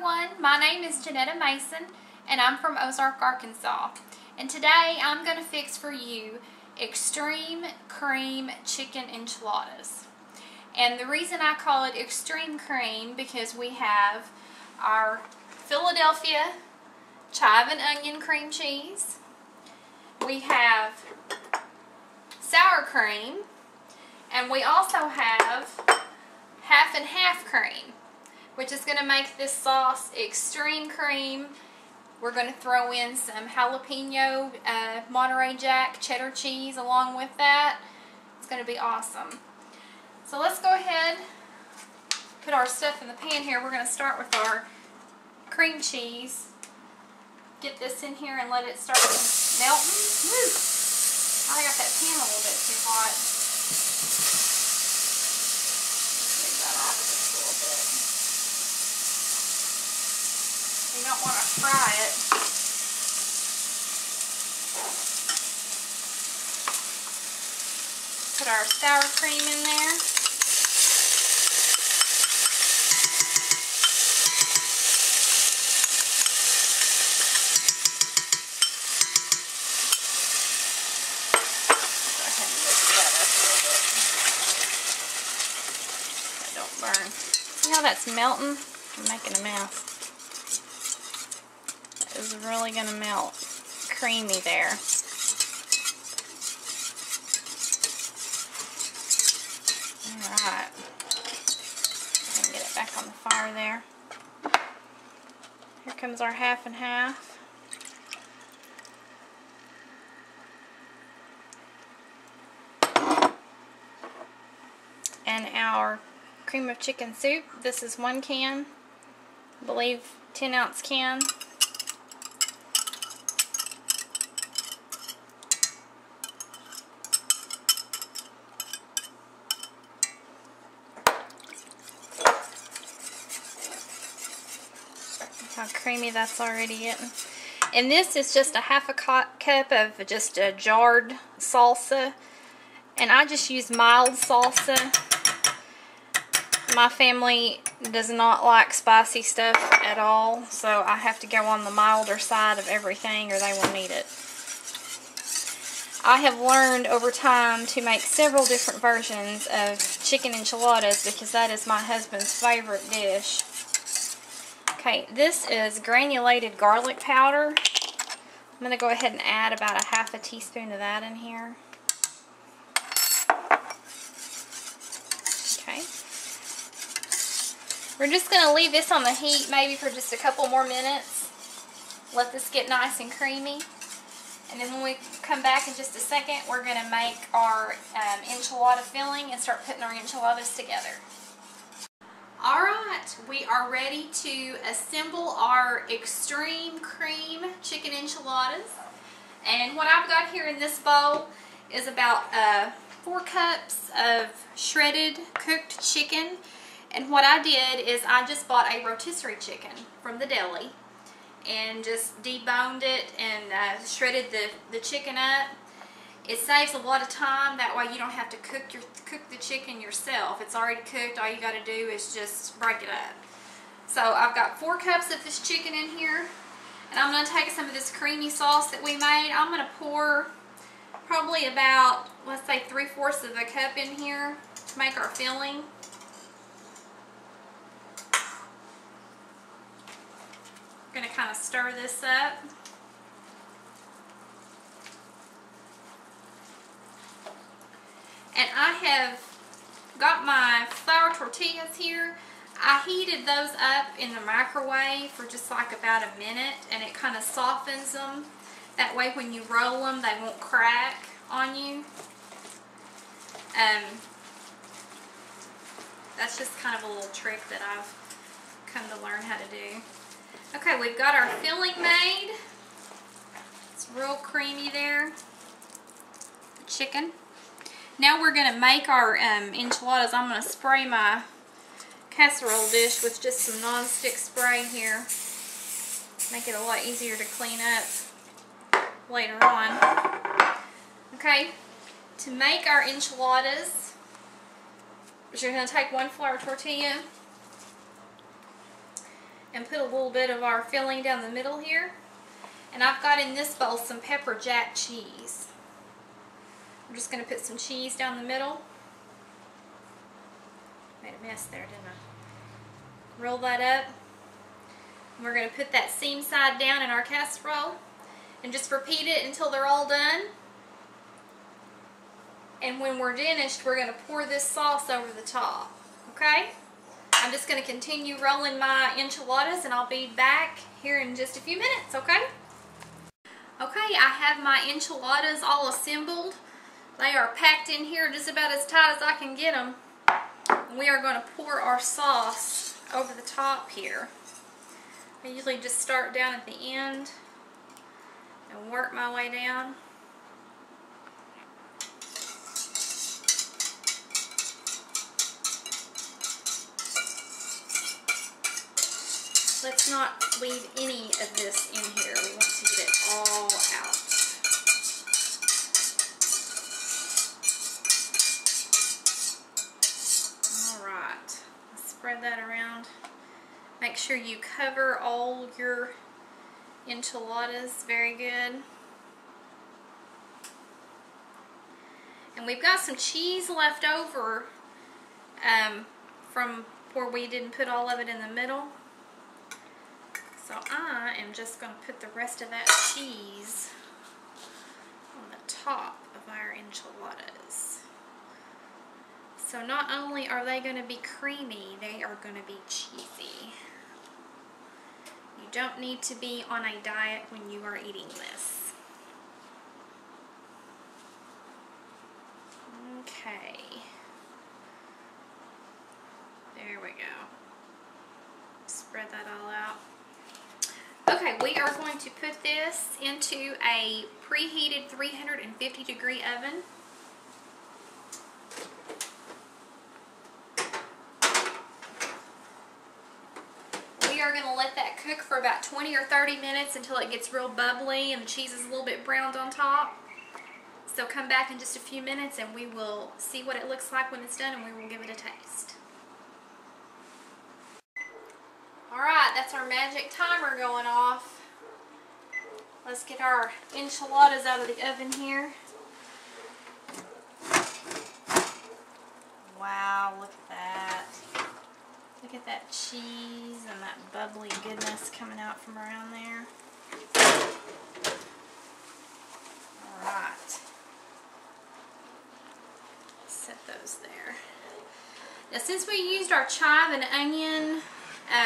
everyone, my name is Janetta Mason and I'm from Ozark, Arkansas. And today I'm going to fix for you extreme cream chicken enchiladas. And the reason I call it extreme cream because we have our Philadelphia chive and onion cream cheese. We have sour cream, and we also have half and half cream, which is going to make this sauce extreme cream. We're going to throw in some jalapeno, Monterey Jack, cheddar cheese along with that. It's going to be awesome. So let's go ahead, put our stuff in the pan here. We're going to start with our cream cheese. Get this in here and let it start melting. Woo! I got that pan a little bit too hot. Take that off just a little bit. You don't want to fry it. Put our sour cream in there. Burn. See how that's melting? I'm making a mess. That is really going to melt. Creamy there. Alright. Get it back on the fire there. Here comes our half and half. And our cream of chicken soup. This is 1 can, I believe 10-ounce can. Look how creamy that's already getting. And this is just a half a cup of just a jarred salsa, and I just use mild salsa. My family does not like spicy stuff at all, so I have to go on the milder side of everything or they won't eat it. I have learned over time to make several different versions of chicken enchiladas because that is my husband's favorite dish. Okay, this is granulated garlic powder. I'm going to go ahead and add about a half a teaspoon of that in here. Okay. We're just going to leave this on the heat maybe for just a couple more minutes. Let this get nice and creamy. And then when we come back in just a second, we're going to make our enchilada filling and start putting our enchiladas together. Alright, we are ready to assemble our extreme cream chicken enchiladas. And what I've got here in this bowl is about 4 cups of shredded cooked chicken. And what I did is I just bought a rotisserie chicken from the deli and just deboned it and shredded the chicken up. It saves a lot of time. That way you don't have to cook the chicken yourself. It's already cooked. All you got to do is just break it up. So I've got 4 cups of this chicken in here, and I'm going to take some of this creamy sauce that we made. I'm going to pour probably about, let's say, 3/4 of a cup in here to make our filling. Going to kind of stir this up. And I have got my flour tortillas here. I heated those up in the microwave for just like about a minute, and it kind of softens them. That way when you roll them, they won't crack on you. That's just kind of a little trick that I've come to learn how to do. Okay, we've got our filling made. It's real creamy there. The chicken. Now we're going to make our enchiladas. I'm going to spray my casserole dish with just some non-stick spray here. Make it a lot easier to clean up later on. Okay, to make our enchiladas, you're going to take 1 flour tortilla, and put a little bit of our filling down the middle here. And I've got in this bowl some pepper jack cheese. I'm just going to put some cheese down the middle. Made a mess there, didn't I? Roll that up. And we're going to put that seam side down in our casserole and just repeat it until they're all done. And when we're finished, we're going to pour this sauce over the top. Okay? I'm just going to continue rolling my enchiladas and I'll be back here in just a few minutes, okay? Okay, I have my enchiladas all assembled. They are packed in here just about as tight as I can get them. We are going to pour our sauce over the top here. I usually just start down at the end and work my way down. Let's not leave any of this in here. We want to get it all out. Alright, spread that around. Make sure you cover all your enchiladas very good. And we've got some cheese left over from where we didn't put all of it in the middle. So I am just going to put the rest of that cheese on the top of our enchiladas. So not only are they going to be creamy, they are going to be cheesy. You don't need to be on a diet when you are eating this. Okay. There we go. Spread that all out. Okay, we are going to put this into a preheated 350-degree oven. We are going to let that cook for about 20 or 30 minutes until it gets real bubbly and the cheese is a little bit browned on top. So come back in just a few minutes and we will see what it looks like when it's done and we will give it a taste. Alright, that's our magic timer going off. Let's get our enchiladas out of the oven here. Wow, look at that. Look at that cheese and that bubbly goodness coming out from around there. Alright. Set those there. Now since we used our chive and onion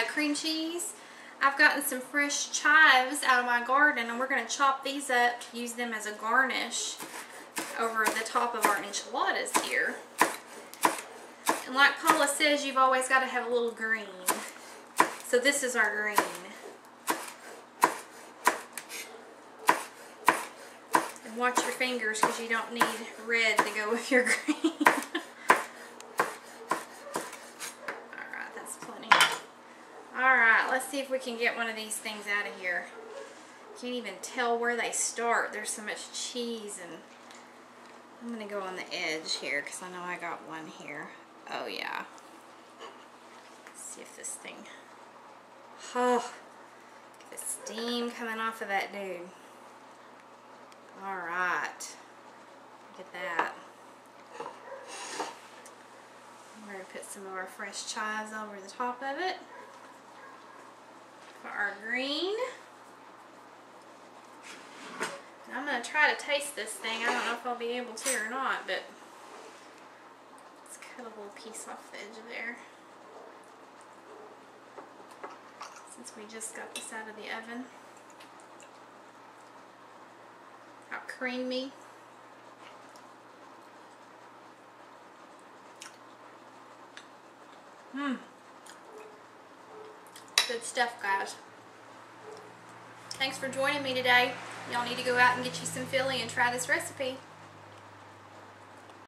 cream cheese, I've gotten some fresh chives out of my garden and we're going to chop these up to use them as a garnish over the top of our enchiladas here. And like Paula says, you've always got to have a little green. So this is our green. And watch your fingers because you don't need red to go with your green. Alright, let's see if we can get one of these things out of here. Can't even tell where they start. There's so much cheese, and I'm going to go on the edge here because I know I got one here. Oh yeah. Let's see if this thing... Oh, the steam coming off of that dude. Alright. Look at that. We're going to put some of our fresh chives over the top of it. For our green. And I'm going to try to taste this thing. I don't know if I'll be able to or not, but let's cut a little piece off the edge of there. Since we just got this out of the oven. How creamy. Mmm. Good stuff, guys. Thanks for joining me today. Y'all need to go out and get you some Philly and try this recipe.